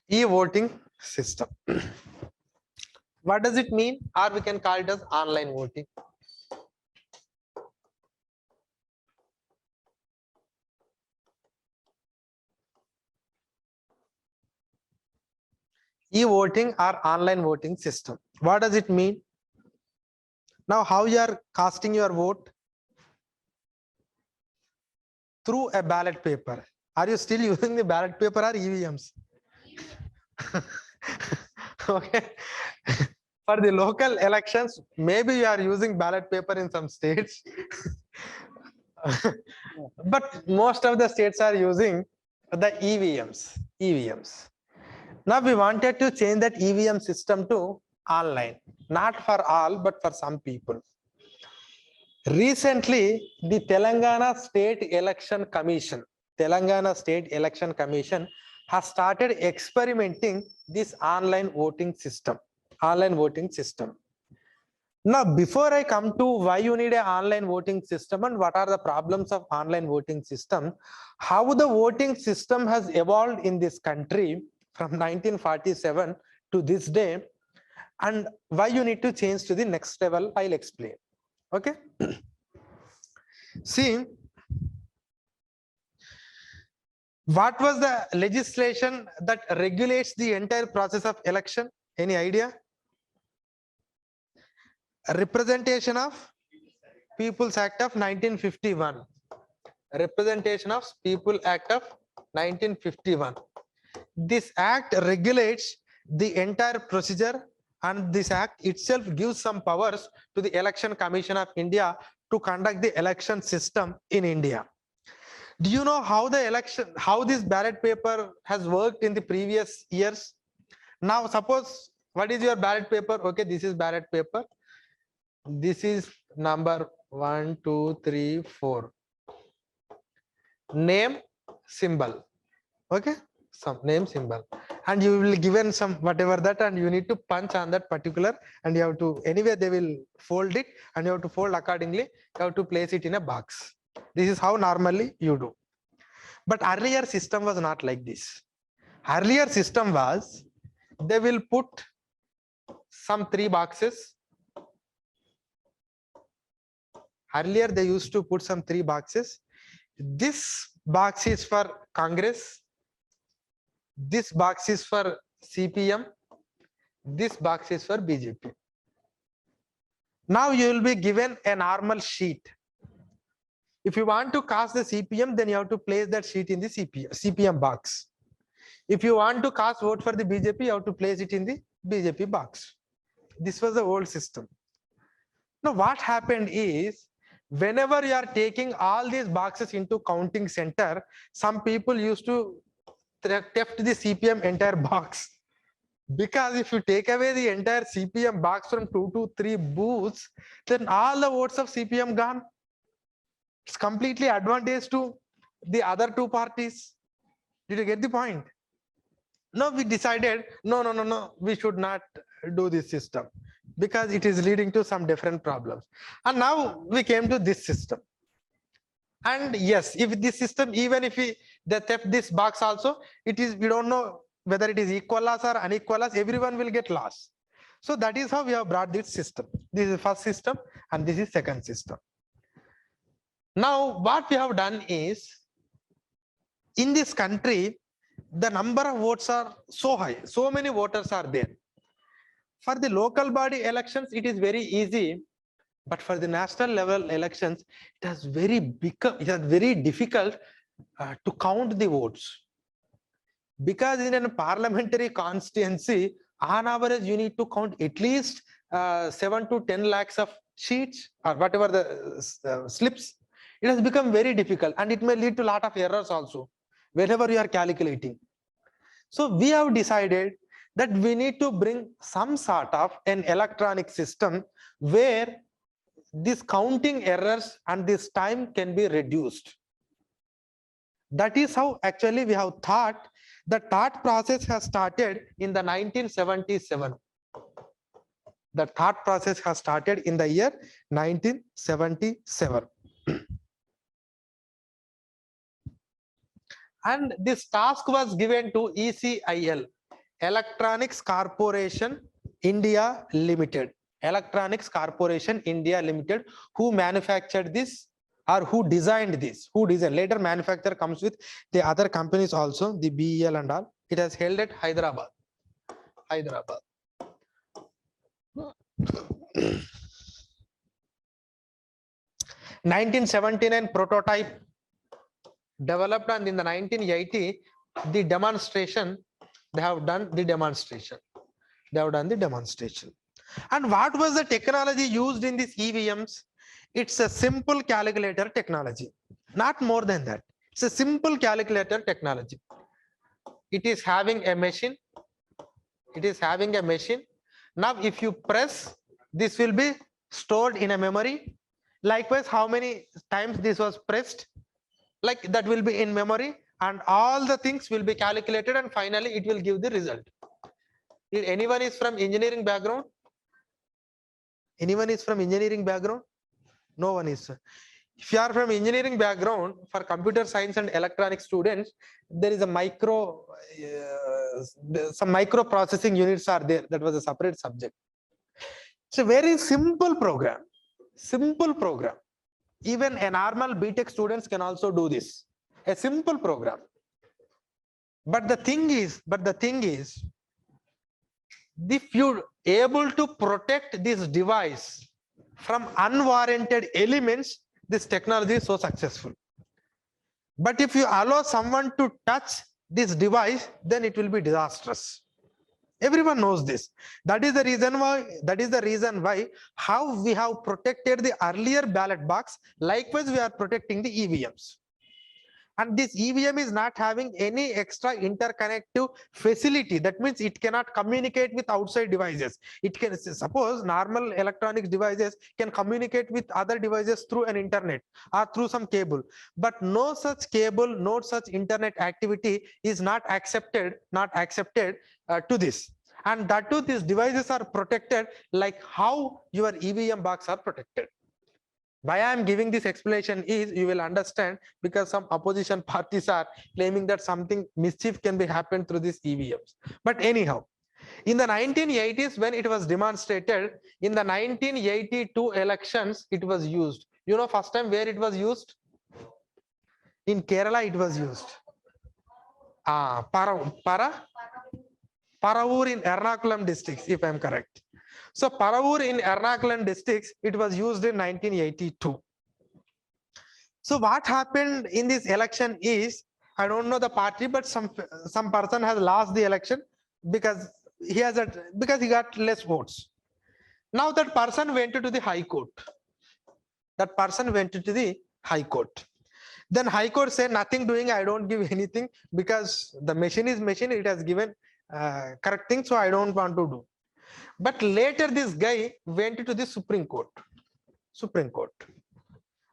E-voting system. What does it mean? Or we can call it as online voting. E-voting or online voting system. What does it mean? Now, how you are casting your vote? Through a ballot paper. Are you still using the ballot paper or EVMs? Okay. For the local elections, maybe you are using ballot paper in some states. But most of the states are using the EVMs. EVMs. Now we wanted to change that EVM system to online, not for all, but for some people. Recently, the Telangana State Election Commission has started experimenting this online voting system. Now, before I come to why you need an online voting system and what are the problems of online voting system, how the voting system has evolved in this country from 1947 to this day, and why you need to change to the next level, I'll explain. Okay. See, what was the legislation that regulates the entire process of election? Any idea? Representation of People's Act of 1951. Representation of People Act of 1951. This act regulates the entire procedure, and this act itself gives some powers to the Election Commission of India to conduct the election system in India. Do you know how this ballot paper has worked in the previous years? Now, suppose, what is your ballot paper? Okay, this is ballot paper. This is number 1, 2, 3, 4. Name, symbol. Okay, some name, symbol, and you will given some whatever that, and you need to punch on that particular, and you have to, anyway they will fold it, and you have to fold accordingly. You have to place it in a box. This is how normally you do. But earlier system was not like this. Earlier system was, they will put some 3 boxes. Earlier they used to put some 3 boxes. This box is for Congress. This box is for CPM. This box is for BJP. Now you will be given a normal sheet. If you want to cast the CPM, then you have to place that sheet in the CPM box. If you want to cast vote for the BJP, you have to place it in the BJP box. This was the old system. Now what happened is, whenever you are taking all these boxes into counting center, some people used to theft the CPM entire box. Because if you take away the entire CPM box from 2 to 3 booths, then all the votes of CPM gone. It's completely advantage to the other 2 parties. Did you get the point? No, we decided, no, we should not do this system because it is leading to some different problems. And now we came to this system. And yes, if this system, even if they theft this box also, it is, we don't know whether it is equal loss or unequal loss, everyone will get loss. So that is how we have brought this system. This is first system and this is second system. Now what we have done is, in this country, the number of votes are so high, so many voters are there. For the local body elections, it is very easy, but for the national level elections, it is very difficult to count the votes. Because in a parliamentary constituency, on average, you need to count at least 7 to 10 lakhs of sheets or whatever the slips. It has become very difficult, and it may lead to a lot of errors also whenever you are calculating. So we have decided that we need to bring some sort of an electronic system where this counting errors and this time can be reduced. That is how actually we have thought. The thought process has started in the 1977. The thought process has started in the year 1977. And this task was given to ECIL. Electronics Corporation India Limited. Electronics Corporation India Limited, who manufactured this or who designed this, who designed, later manufacturer comes with the other companies also, the BEL and all. It has held at Hyderabad. Hyderabad. 1979 prototype developed, and in the 1980 the demonstration, they have done the demonstration. They have done the demonstration. And what was the technology used in these EVMs? It's a simple calculator technology, not more than that. It's a simple calculator technology. It is having a machine. It is having a machine. Now, if you press, this will be stored in a memory. Likewise, how many times this was pressed, like that will be in memory, and all the things will be calculated, and finally it will give the result. Did anyone is from engineering background? Anyone is from engineering background? No one is. If you are from engineering background, for computer science and electronic students, there is a some microprocessing units are there. That was a separate subject. It's a very simple program. Simple program. Even a normal BTech students can also do this. A simple program. But the thing is, if you're able to protect this device from unwarranted elements, this technology is so successful. But if you allow someone to touch this device, then it will be disastrous. Everyone knows this. That is the reason why how we have protected the earlier ballot box. Likewise, we are protecting the EVMs. And this EVM is not having any extra interconnective facility. That means it cannot communicate with outside devices. It can, suppose normal electronic devices can communicate with other devices through an internet or through some cable, but no such cable, no such internet activity is not accepted to this. And that too, these devices are protected like how your EVM box are protected. Why I am giving this explanation is you will understand, because some opposition parties are claiming that something mischief can be happened through these EVMs. But anyhow, in the 1980s, when it was demonstrated, in the 1982 elections, it was used. You know, first time where it was used? In Kerala, it was used. Paravur in Ernakulam districts, if I am correct. So Paravur in Ernakulam districts, it was used in 1982. So what happened in this election is, I don't know the party, but some person has lost the election because he got less votes. Now that person went to the High Court. That person went to the High Court. Then High Court said, nothing doing, I don't give anything because the machine is machine, it has given correct thing, so I don't want to do. But later this guy went to the Supreme Court.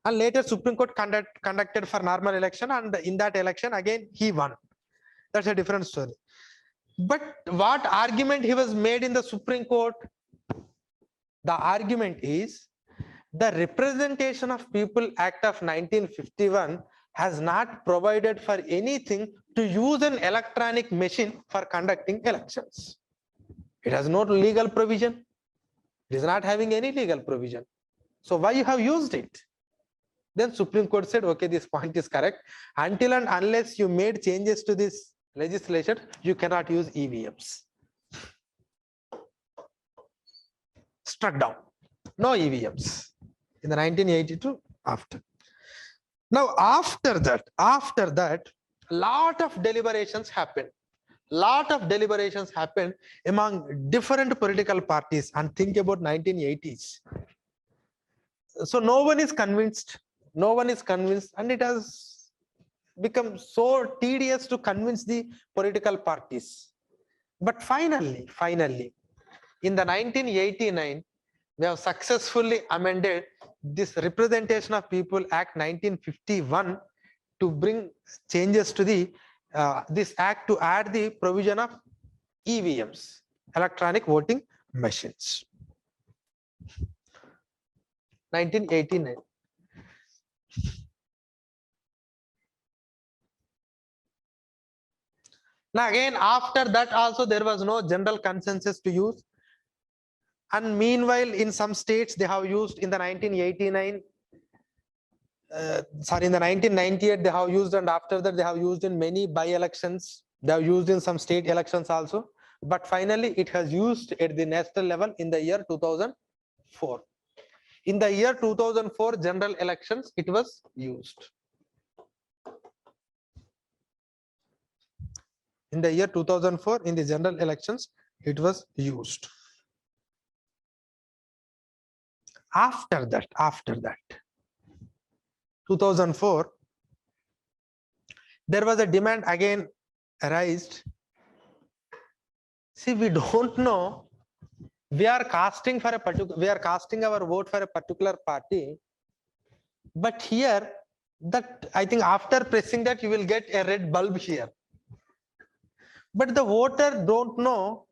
And later Supreme Court conducted for normal election, and in that election again he won. That's a different story. But what argument he was made in the Supreme Court? The argument is the Representation of People Act of 1951 has not provided for anything to use an electronic machine for conducting elections. It has no legal provision. It is not having any legal provision. So why you have used it? Then Supreme Court said, okay, this point is correct. Until and unless you made changes to this legislation, you cannot use EVMs. Struck down. No EVMs. In the 1982 after. Now after that, a lot of deliberations happened. Among different political parties, and think about 1980s. So no one is convinced, and it has become so tedious to convince the political parties. But finally, in the 1989, we have successfully amended this Representation of People Act 1951 to bring changes to the this act to add the provision of EVMs, electronic voting machines. 1989. Now again, after that also there was no general consensus to use. And meanwhile, in some states they have used in the 1989, in the 1998 they have used, and after that they have used in many by-elections. They have used in some state elections also. But finally, it has used at the national level in the year 2004. In the year 2004 general elections, it was used. In the year 2004, in the general elections, it was used. After that, 2004, there was a demand again raised. See, we don't know. We are casting for a particular. We are casting our vote for a particular party. But here, that I think after pressing that, you will get a red bulb here. But the voter don't know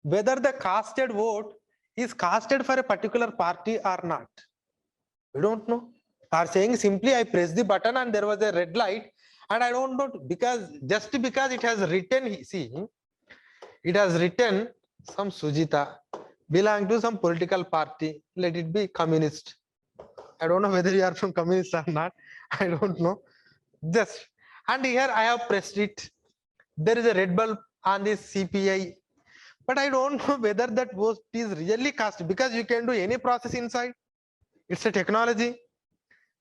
whether the casted vote is casted for a particular party or not. We don't know. Are saying simply I press the button and there was a red light, and I don't know, because just because it has written, see, it has written some Sujita belong to some political party, let it be communist. I don't know whether you are from communist or not. I don't know. Just, and here I have pressed it. There is a red bulb on this CPI, but I don't know whether that vote is really cast, because you can do any process inside. It's a technology.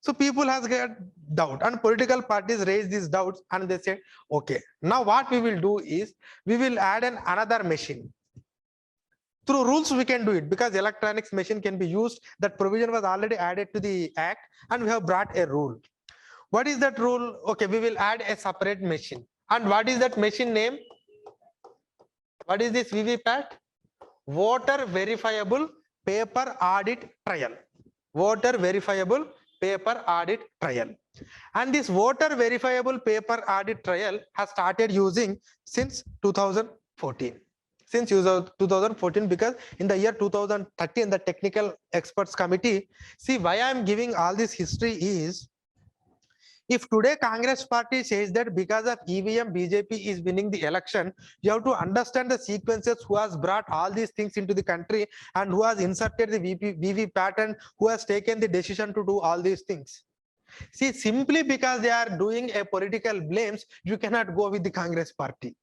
So people has got doubt, and political parties raise these doubts, and they say, okay, now what we will do is we will add another machine. Through rules we can do it, because electronics machine can be used. That provision was already added to the act, and we have brought a rule. What is that rule? Okay, we will add a separate machine. And what is that machine name? What is this VVPAT? Voter verifiable paper audit trial. Voter verifiable paper audit trial. And this voter verifiable paper audit trial has started using since 2014. Since 2014, because in the year 2013, the technical experts committee, see why I am giving all this history is, if today Congress party says that because of EVM, BJP is winning the election, you have to understand the sequences, who has brought all these things into the country and who has inserted the VV pattern, who has taken the decision to do all these things. See, simply because they are doing a political blames, you cannot go with the Congress party,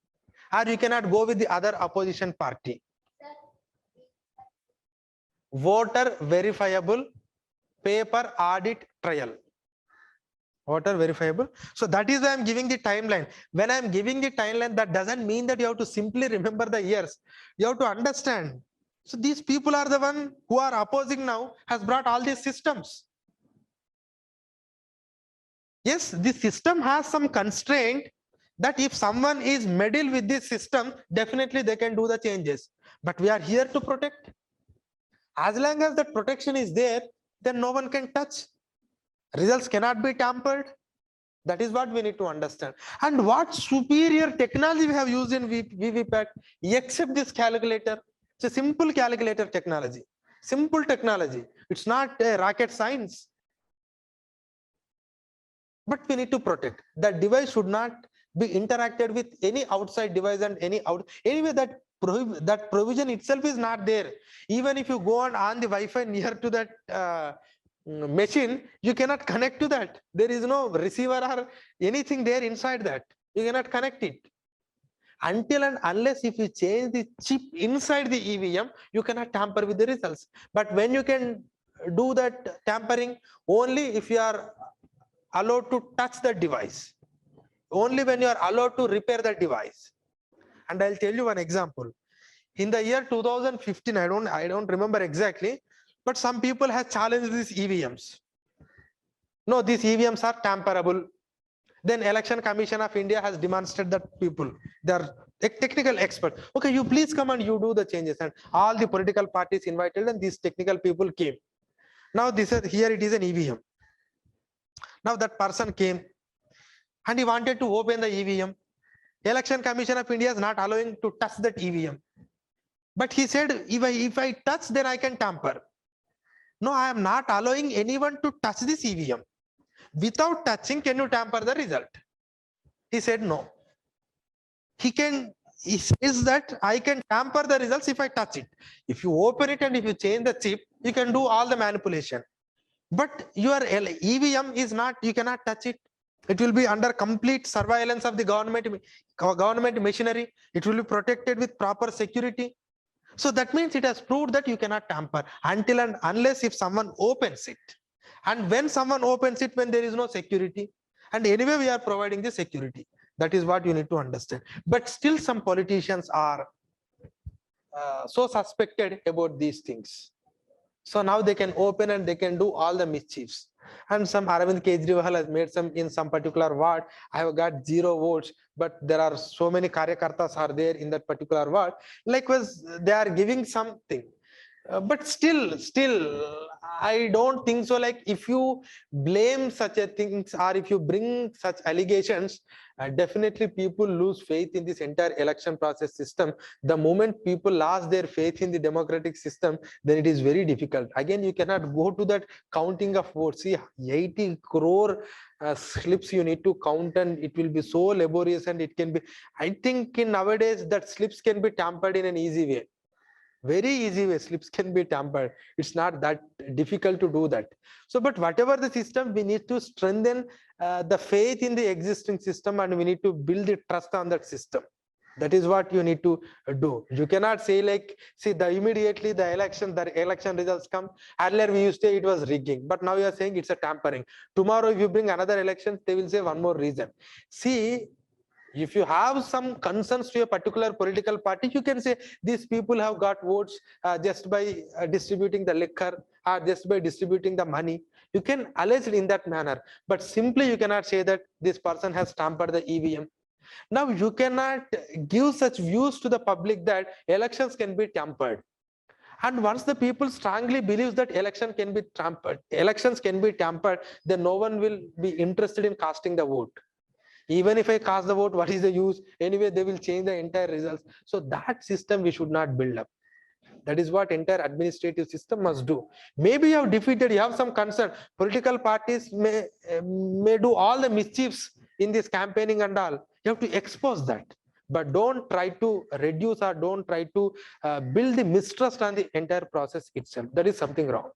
or you cannot go with the other opposition party. Voter verifiable paper audit trial. Voter verifiable. So that is why I'm giving the timeline. When I'm giving the timeline, that doesn't mean that you have to simply remember the years. You have to understand. So these people are the one who are opposing now, has brought all these systems. Yes, the system has some constraint that if someone is meddle with this system, definitely they can do the changes. But we are here to protect. As long as that protection is there, then no one can touch. Results cannot be tampered. That is what we need to understand. And what superior technology we have used in VVPAT, except this calculator. It's a simple calculator technology. Simple technology. It's not a rocket science. But we need to protect. That device should not be interacted with any outside device, and anyway that provision itself is not there. Even if you go on the Wi-Fi near to that machine, you cannot connect to that. There is no receiver or anything there inside that. You cannot connect it. Until and unless if you change the chip inside the EVM, you cannot tamper with the results. But when you can do that tampering, only if you are allowed to touch the device. Only when you are allowed to repair the device. And I'll tell you one example. In the year 2015, I don't remember exactly, but some people have challenged these EVMs. No, these EVMs are tamperable. Then Election Commission of India has demonstrated that people, they are technical experts. Okay, you please come and you do the changes. And all the political parties invited, and these technical people came. Now this is, here it is an EVM. Now that person came and he wanted to open the EVM. Election Commission of India is not allowing to touch that EVM. But he said, if I touch, then I can tamper. No, I am not allowing anyone to touch this EVM. Without touching, can you tamper the result? He said no. he says that I can tamper the results if I touch it. If you open it and if you change the chip, you can do all the manipulation. But your EVM is not, you cannot touch it. It will be under complete surveillance of the government machinery. It will be protected with proper security. So that means it has proved that you cannot tamper until and unless if someone opens it. And when someone opens it, when there is no security, and anyway we are providing the security. That is what you need to understand. But still some politicians are so suspected about these things. So now they can open and they can do all the mischiefs. And some Arvind Kejriwal has made some in some particular ward. I have got 0 votes, but there are so many karyakartas are there in that particular ward. Likewise, they are giving something. But still, I don't think so. Like if you blame such a things or if you bring such allegations, definitely people lose faith in this entire election process system. The moment people lost their faith in the democratic system, then it is very difficult. Again, you cannot go to that counting of votes. See, 80 crore slips you need to count, and it will be so laborious, and it can be, I think in nowadays that slips can be tampered in an easy way. Very easy way, slips can be tampered. It's not that difficult to do that. So, but whatever the system, we need to strengthen the faith in the existing system, and we need to build the trust on that system. That is what you need to do. You cannot say like, see, immediately the election results come. Earlier we used to say it was rigging, but now you are saying it's a tampering. Tomorrow, if you bring another election, they will say one more reason. See, if you have some concerns to a particular political party, you can say these people have got votes just by distributing the liquor or just by distributing the money. You can allege it in that manner, but simply you cannot say that this person has tampered the EVM. Now you cannot give such views to the public that elections can be tampered. And once the people strongly believes that elections can be tampered, then no one will be interested in casting the vote. Even if I cast the vote, what is the use? Anyway, they will change the entire results. So that system we should not build up. That is what entire administrative system must do. Maybe you have defeated, you have some concern. Political parties may do all the mischiefs in this campaigning and all. You have to expose that. But don't try to reduce or don't try to build the mistrust on the entire process itself. That is something wrong.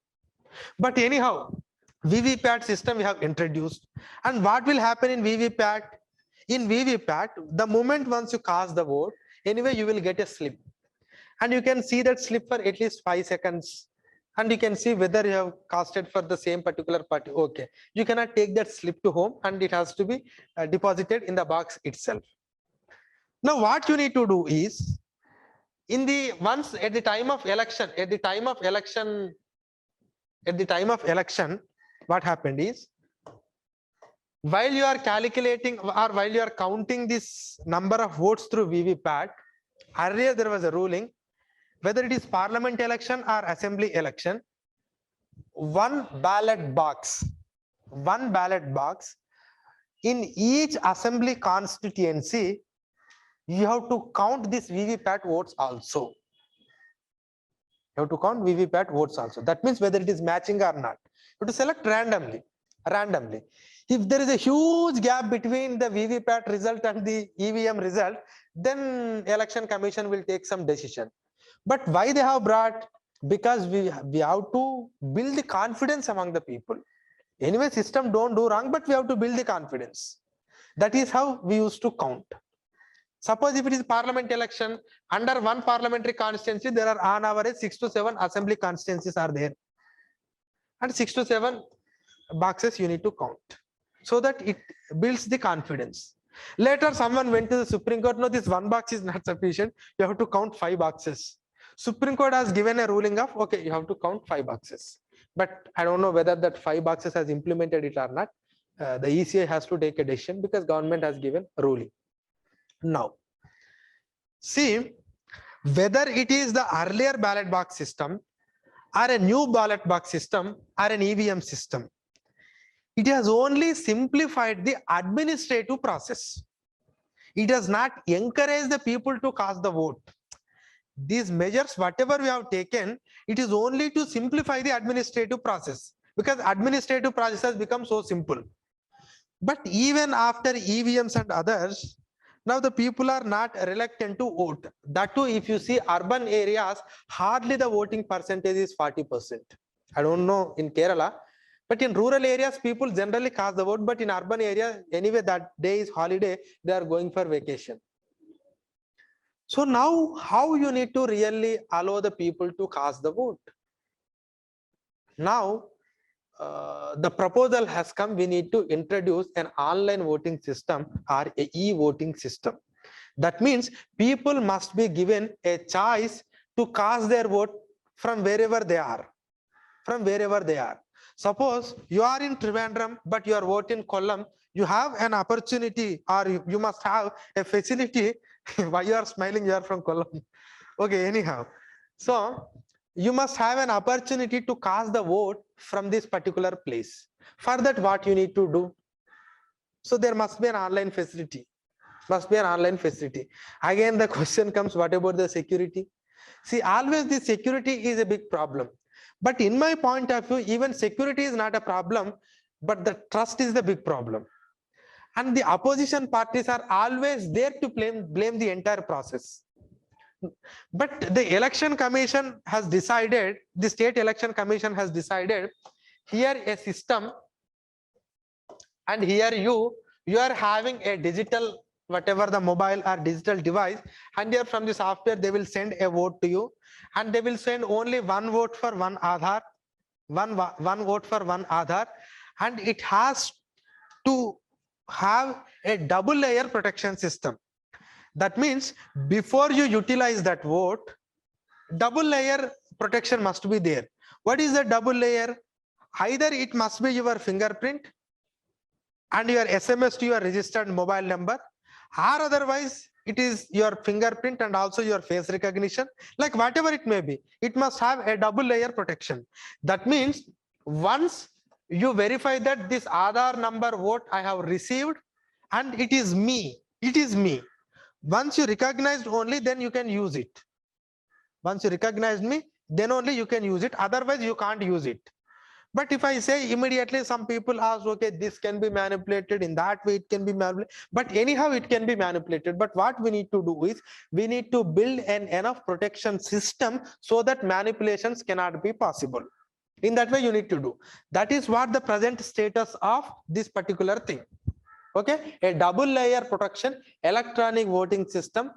But anyhow, VVPAT system we have introduced. And what will happen in VVPAT? In VVPAT, the moment once you cast the vote, anyway, you will get a slip. And you can see that slip for at least 5 seconds. And you can see whether you have casted for the same particular party. Okay. You cannot take that slip to home, and it has to be deposited in the box itself. Now, what you need to do is, at the time of election, what happened is, while you are calculating or while you are counting this number of votes through VVPAT, earlier there was a ruling, whether it is parliament election or assembly election, one ballot box in each assembly constituency, you have to count this VVPAT votes also. You have to count VVPAT votes also. That means whether it is matching or not. You have to select randomly. If there is a huge gap between the VVPAT result and the EVM result, then election commission will take some decision. But why they have brought? Because we have to build the confidence among the people. Anyway, system don't do wrong, but we have to build the confidence. That is how we used to count. Suppose if it is parliament election, under one parliamentary constituency, there are on average 6 to 7 assembly constituencies are there. And 6 to 7 boxes you need to count, so that it builds the confidence. Later, someone went to the Supreme Court. No, this one box is not sufficient. You have to count 5 boxes. Supreme Court has given a ruling of, okay, you have to count 5 boxes. But I don't know whether that 5 boxes has implemented it or not. The ECI has to take a decision because government has given a ruling. Now, see, whether it is the earlier ballot box system or a new ballot box system or an EVM system, it has only simplified the administrative process. It does not encourage the people to cast the vote. These measures, whatever we have taken, it is only to simplify the administrative process, because administrative process has become so simple. But even after EVMs and others, Now the people are not reluctant to vote. That too, if you see urban areas, hardly the voting percentage is 40%. I don't know in Kerala, but in rural areas, people generally cast the vote. But in urban area, anyway, that day is holiday, they are going for vacation. So now how you need to really allow the people to cast the vote? Now, the proposal has come, we need to introduce an online voting system or a e-voting system. That means people must be given a choice to cast their vote from wherever they are. From wherever they are. Suppose you are in Trivandrum, but your vote in Kollam, you have an opportunity, or you must have a facility. Why you are smiling? You are from Kollam. Okay, anyhow. So you must have an opportunity to cast the vote from this particular place. For that, what you need to do? So there must be an online facility. Must be an online facility. Again, the question comes, what about the security? See, always the security is a big problem. But in my point of view, even security is not a problem, but the trust is the big problem. And the opposition parties are always there to blame the entire process. But the election commission has decided, the state election commission has decided, here a system, and here you are having a digital, whatever the mobile or digital device, and here from the software they will send a vote to you, and they will send only one vote for one Aadhaar, one vote for one Aadhaar, and it has to have a double layer protection system. That means before you utilize that vote, double layer protection must be there. What is the double layer? Either it must be your fingerprint and your SMS to your registered mobile number, or otherwise it is your fingerprint and also your face recognition, like whatever it may be, it must have a double layer protection. That means once you verify that this Aadhaar number vote I have received and it is me, once you recognized only, then you can use it. Once you recognize me, then only you can use it, otherwise you can't use it. But if I say immediately, some people ask, okay, this can be manipulated, in that way it can be manipulated, but anyhow it can be manipulated. But what we need to do is, we need to build an enough protection system so that manipulations cannot be possible. In that way you need to do. That is what the present status of this particular thing. Okay, a double layer protection electronic voting system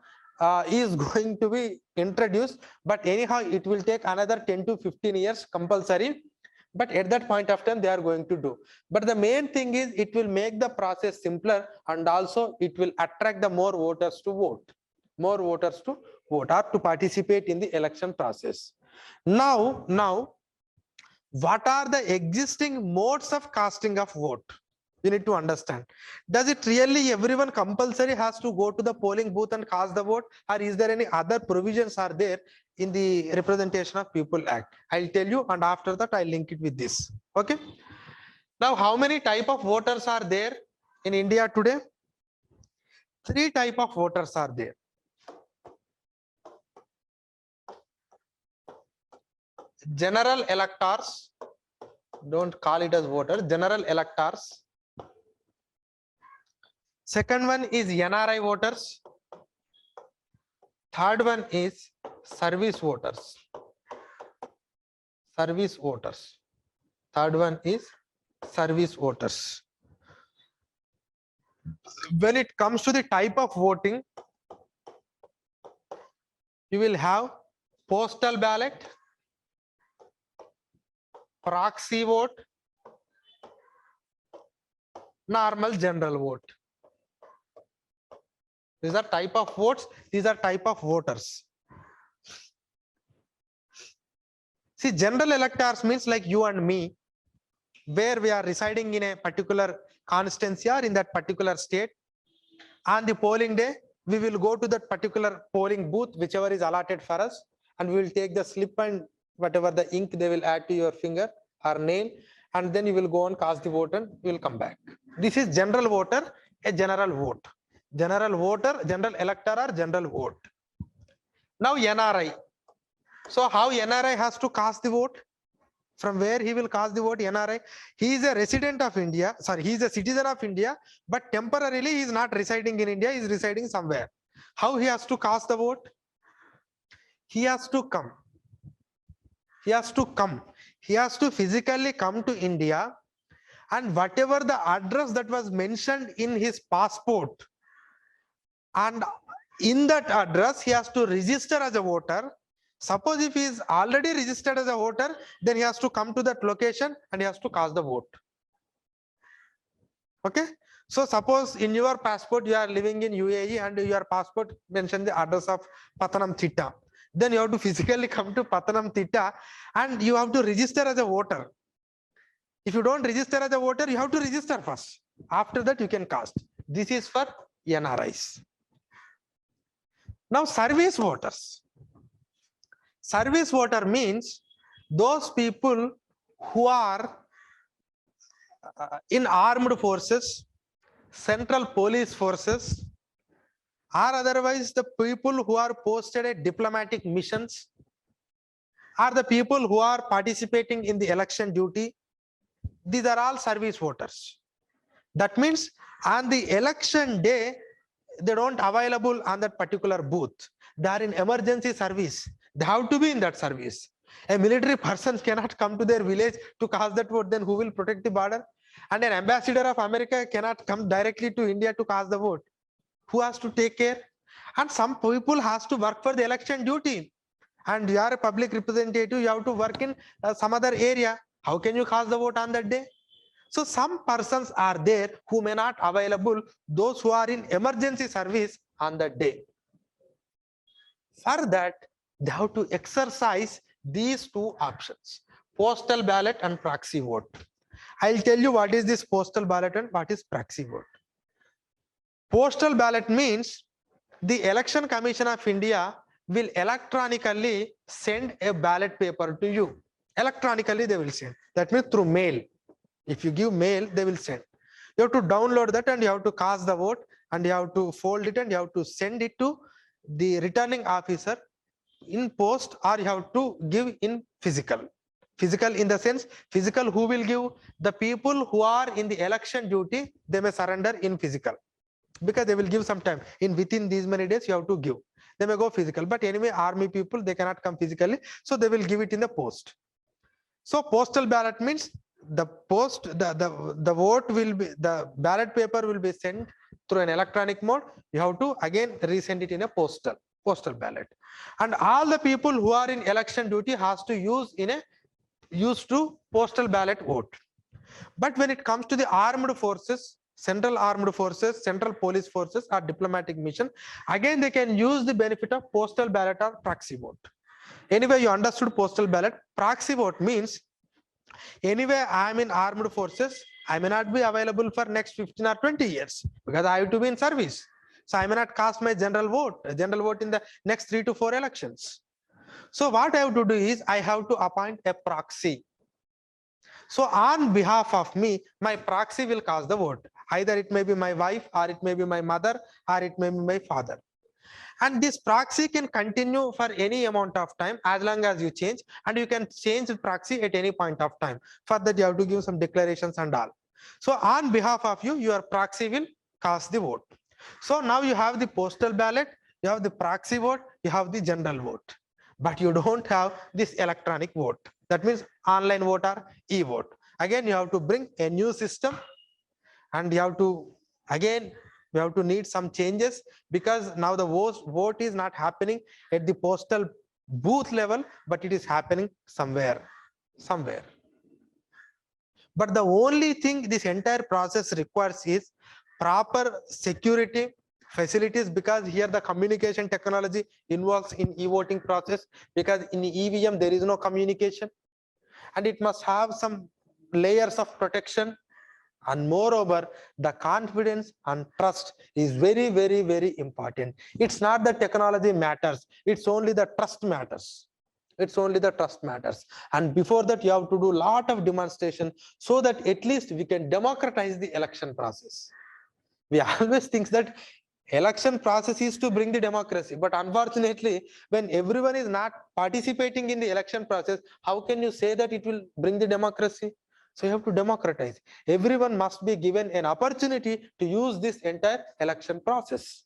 is going to be introduced, but anyhow it will take another 10 to 15 years compulsory. But at that point of time they are going to do. But the main thing is, it will make the process simpler, and also it will attract the more voters to vote, or to participate in the election process. Now what are the existing modes of casting of vote? You need to understand. Does it really everyone compulsory has to go to the polling booth and cast the vote, or is there any other provisions are there in the Representation of People Act? I'll tell you, and after that I'll link it with this. Okay. Now, how many type of voters are there in India today? 3 type of voters are there. General electors, don't call it as voters, general electors. Second one is NRI voters. Third one is service voters. Service voters. Third one is service voters. When it comes to the type of voting, you will have postal ballot, proxy vote, normal general vote. These are type of votes, these are type of voters. See, general electors means like you and me, where we are residing in a particular constituency or in that particular state. On the polling day, we will go to that particular polling booth, whichever is allotted for us, and we will take the slip and whatever the ink they will add to your finger or nail, and then you will go and cast the vote and you will come back. This is general voter, a general vote. General voter, general elector or general vote. Now NRI. So how NRI has to cast the vote? From where he will cast the vote? NRI. He is a resident of India. Sorry, he is a citizen of India, but temporarily he is not residing in India. He is residing somewhere. How he has to cast the vote? He has to come. He has to come. He has to physically come to India, and whatever the address that was mentioned in his passport, and in that address he has to register as a voter. Suppose if he is already registered as a voter, then he has to come to that location and he has to cast the vote. Okay. So suppose in your passport you are living in UAE and your passport mentioned the address of Pathanamthitta. Then you have to physically come to Pathanamthitta and you have to register as a voter. If you don't register as a voter, you have to register first. After that you can cast. This is for NRIs. Now service voters. Service voter means those people who are in armed forces, central police forces, or otherwise the people who are posted at diplomatic missions, are the people who are participating in the election duty. These are all service voters. That means on the election day, they don't available on that particular booth. They are in emergency service. They have to be in that service. A military person cannot come to their village to cast that vote. Then who will protect the border? And an ambassador of America cannot come directly to India to cast the vote. Who has to take care? And some people has to work for the election duty. And you are a public representative, you have to work in some other area. How can you cast the vote on that day? So some persons are there who may not available, those who are in emergency service on that day. For that, they have to exercise these two options, postal ballot and proxy vote. I'll tell you what is this postal ballot and what is proxy vote. Postal ballot means the Election Commission of India will electronically send a ballot paper to you. Electronically they will send. That means through mail. If you give mail, they will send. You have to download that and you have to cast the vote and you have to fold it and you have to send it to the returning officer in post, or you have to give in physical. Physical in the sense, physical who will give? The people who are in the election duty, they may surrender in physical, because they will give some time. In within these many days, you have to give. They may go physical, but anyway, army people, they cannot come physically, so they will give it in the post. So postal ballot means the vote will be, the ballot paper will be sent through an electronic mode. You have to again resend it in a postal ballot. And all the people who are in election duty has to use to postal ballot vote. But when it comes to the armed forces, central armed forces, central police forces, or diplomatic mission, again they can use the benefit of postal ballot or proxy vote. Anyway, you understood postal ballot. Proxy vote means, anyway, I am in armed forces, I may not be available for next 15 or 20 years because I have to be in service. So I may not cast my general vote in the next 3 to 4 elections. So what I have to do is I have to appoint a proxy. So on behalf of me, my proxy will cast the vote. Either it may be my wife, or it may be my mother, or it may be my father. And this proxy can continue for any amount of time as long as you change, and you can change the proxy at any point of time. For that, you have to give some declarations and all. So on behalf of you, your proxy will cast the vote. So now you have the postal ballot, you have the proxy vote, you have the general vote, but you don't have this electronic vote. That means online vote or e-vote. Again, you have to bring a new system, and you have to need some changes, because now the vote is not happening at the postal booth level, but it is happening somewhere. But the only thing this entire process requires is proper security facilities, because here the communication technology involves in e-voting process, because in EVM there is no communication, and it must have some layers of protection. And moreover, the confidence and trust is very, very, very important. It's not the technology matters, it's only the trust matters. And before that, you have to do a lot of demonstration, so that at least we can democratize the election process. We always think that Election process is to bring the democracy, but unfortunately, when everyone is not participating in the election process, how can you say that it will bring the democracy? So you have to democratize. Everyone must be given an opportunity to use this entire election process.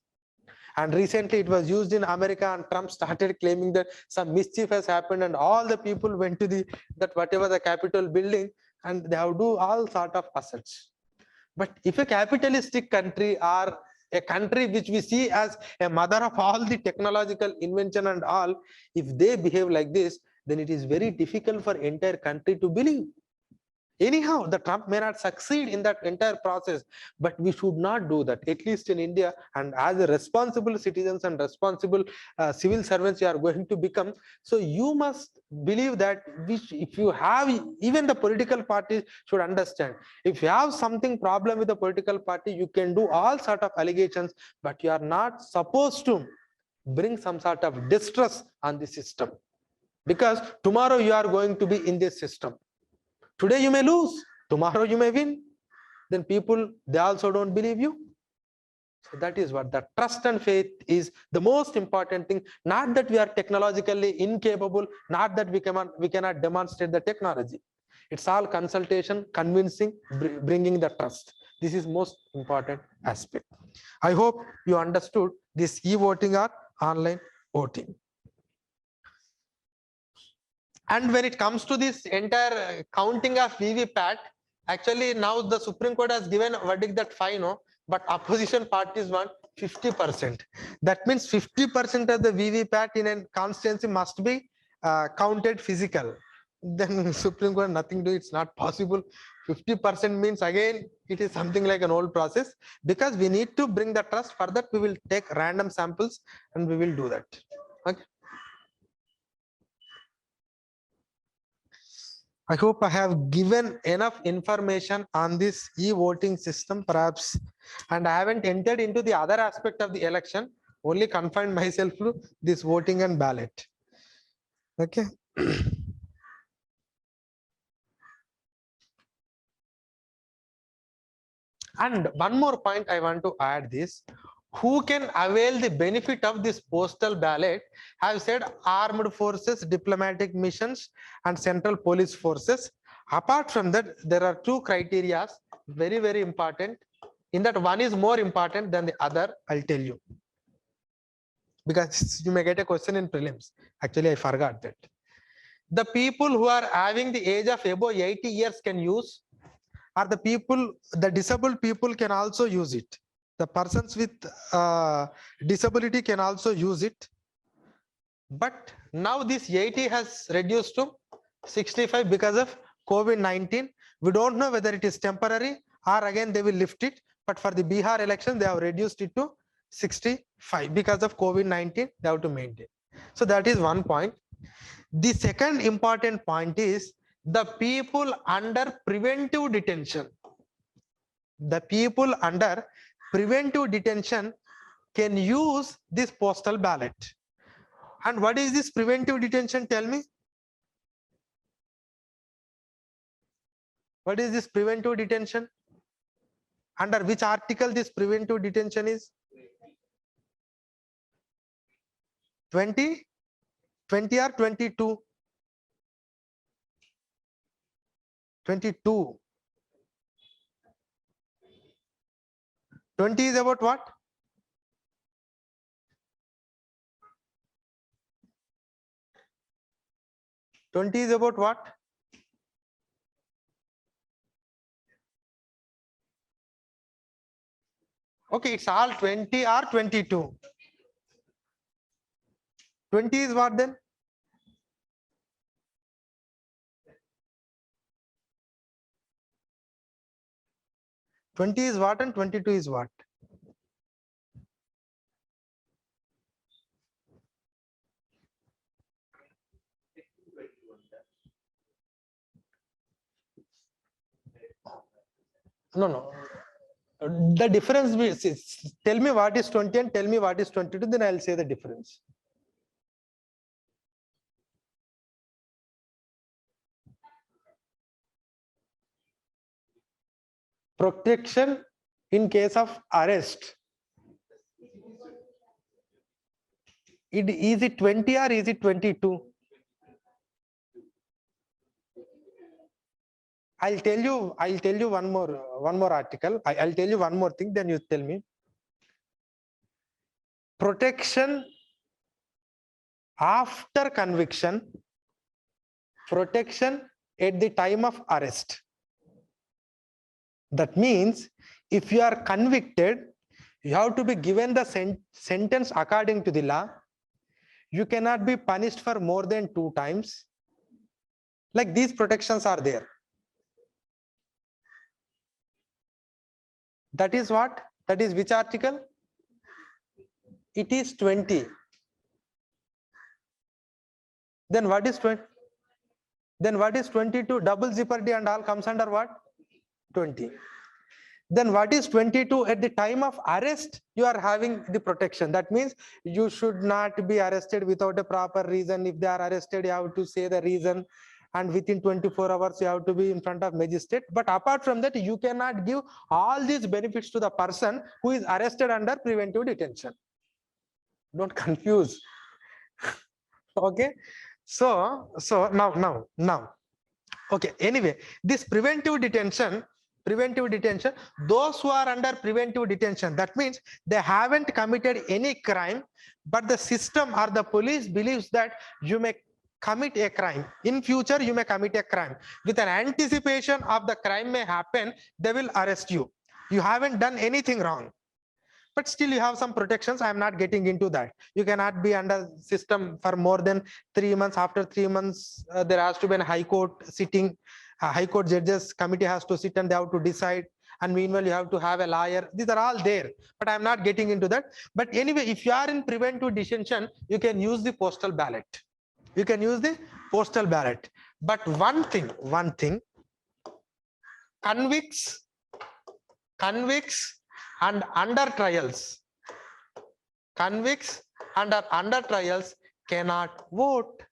And recently it was used in America, and Trump started claiming that some mischief has happened and all the people went to that whatever the Capitol building, and they have do all sort of assets. But if a capitalistic country or a country which we see as a mother of all the technological invention and all, if they behave like this, then it is very difficult for entire country to believe. Anyhow, the Trump may not succeed in that entire process, but we should not do that, at least in India. And as a responsible citizens and responsible civil servants you are going to become, so you must believe that if you have, even the political parties should understand, if you have something problem with the political party, you can do all sort of allegations, but you are not supposed to bring some sort of distrust on the system, because tomorrow you are going to be in this system. Today you may lose, tomorrow you may win. Then people, they also don't believe you. So that is what the trust and faith is the most important thing. Not that we are technologically incapable, not that we cannot demonstrate the technology. It's all consultation, convincing, bringing the trust. This is most important aspect. I hope you understood this e-voting or online voting. And when it comes to this entire counting of VVPAT, actually now the Supreme Court has given a verdict that fine, no, but opposition parties want 50%. That means 50% of the VVPAT in a constituency must be counted physical. Then Supreme Court nothing do, it's not possible. 50% means again it is something like an old process, because we need to bring the trust. For that we will take random samples and we will do that. Okay. I hope I have given enough information on this e-voting system, perhaps, and I haven't entered into the other aspect of the election, only confined myself to this voting and ballot. Okay. And one more point I want to add this. Who can avail the benefit of this postal ballot? I have said armed forces, diplomatic missions, and central police forces. Apart from that, there are two criteria, very, very important. In that, one is more important than the other. I'll tell you, because you may get a question in prelims. Actually, I forgot that. The people who are having the age of above 80 years can use, or the disabled people can also use it. The persons with disability can also use it. But now this 80 has reduced to 65 because of COVID-19. We don't know whether it is temporary or again they will lift it. But for the Bihar election, they have reduced it to 65 because of COVID-19. They have to maintain. So that is one point. The second important point is the people under preventive detention. The people under preventive detention can use this postal ballot. And what is this preventive detention? Tell me. What is this preventive detention? Under which article this preventive detention is? 20? 20 or 22? 22. 20 is about what? $20 is about what? Okay, it's all 20 or 22. 20 is what then? $20 is what and 22 is what? No. The difference is, tell me what is 20 and tell me what is 22, then I'll say the difference. Protection in case of arrest. Is it 20 or is it 22? I'll tell you one more article. I'll tell you one more thing, then you tell me. Protection after conviction, protection at the time of arrest. That means if you are convicted, you have to be given the sentence according to the law. You cannot be punished for more than 2 times. Like these protections are there. That is what? That is which article? It is 20. Then what is 20? Then what is 22? Double jeopardy and all comes under what? 20. Then what is 22? At the time of arrest, you are having the protection. That means you should not be arrested without a proper reason. If they are arrested, you have to say the reason. And within 24 hours, you have to be in front of magistrate. But apart from that, you cannot give all these benefits to the person who is arrested under preventive detention. Don't confuse. Okay. So now. Okay. Anyway, this preventive detention, those who are under preventive detention, that means they haven't committed any crime, but the system or the police believes that you may commit a crime. In future, you may commit a crime. With an anticipation of the crime may happen, they will arrest you. You haven't done anything wrong, but still you have some protections. I am not getting into that. You cannot be under system for more than 3 months. After 3 months, there has to be a high court sitting. High court judges committee has to sit and they have to decide. And meanwhile, you have to have a lawyer. These are all there, but I'm not getting into that. But anyway, if you are in preventive detention, you can use the postal ballot. You can use the postal ballot. But one thing, convicts and under trials, convicts under trials cannot vote.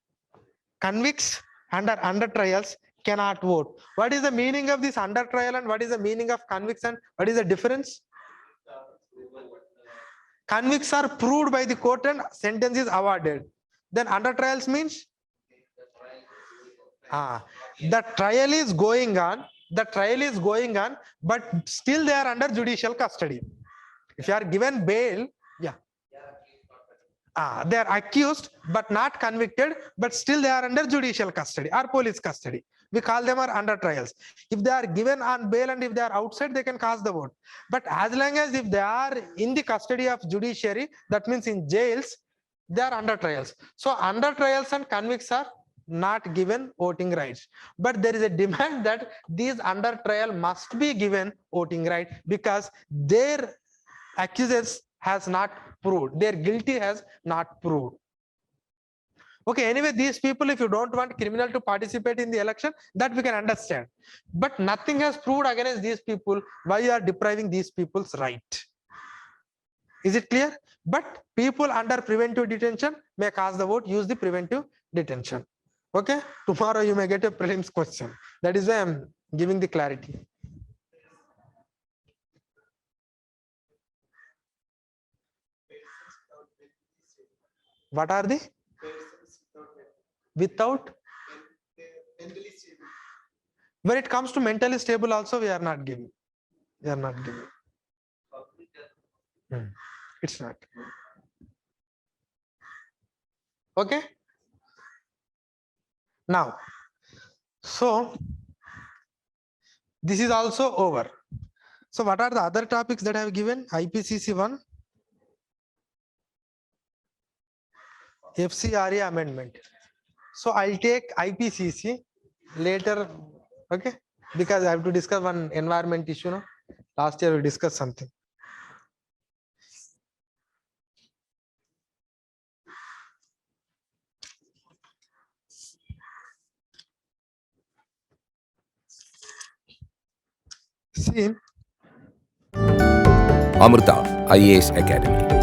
Convicts under trials cannot vote. What is the meaning of this under trial and what is the meaning of convicts and what is the difference? Convicts are proved by the court and sentence is awarded. Then under trials means the trial is going on. But still they are under judicial custody. If you are given bail, they are accused but not convicted, but still they are under judicial custody or police custody. We call them under trials. If they are given on bail and if they are outside, they can cast the vote. But as long as if they are in the custody of judiciary, that means in jails, they are under trials. So under trials and convicts are not given voting rights. But there is a demand that these under trial must be given voting right because their accusers has not proved, their guilty has not proved. Okay, anyway, these people, if you don't want criminal to participate in the election, that we can understand. But nothing has proved against these people. Why you are depriving these people's right? Is it clear? But people under preventive detention may cast the vote, use the preventive detention. Okay, tomorrow you may get a prelims question. That is why I am giving the clarity. What are the? Without? When it comes to mentally stable also, we are not giving. It's not. Okay. Now, so this is also over. So what are the other topics that I have given? IPCC 1, FCRA amendment. So I'll take IPCC later, okay? Because I have to discuss one environment issue. No? Last year we discussed something. See, Amrita IAS Academy.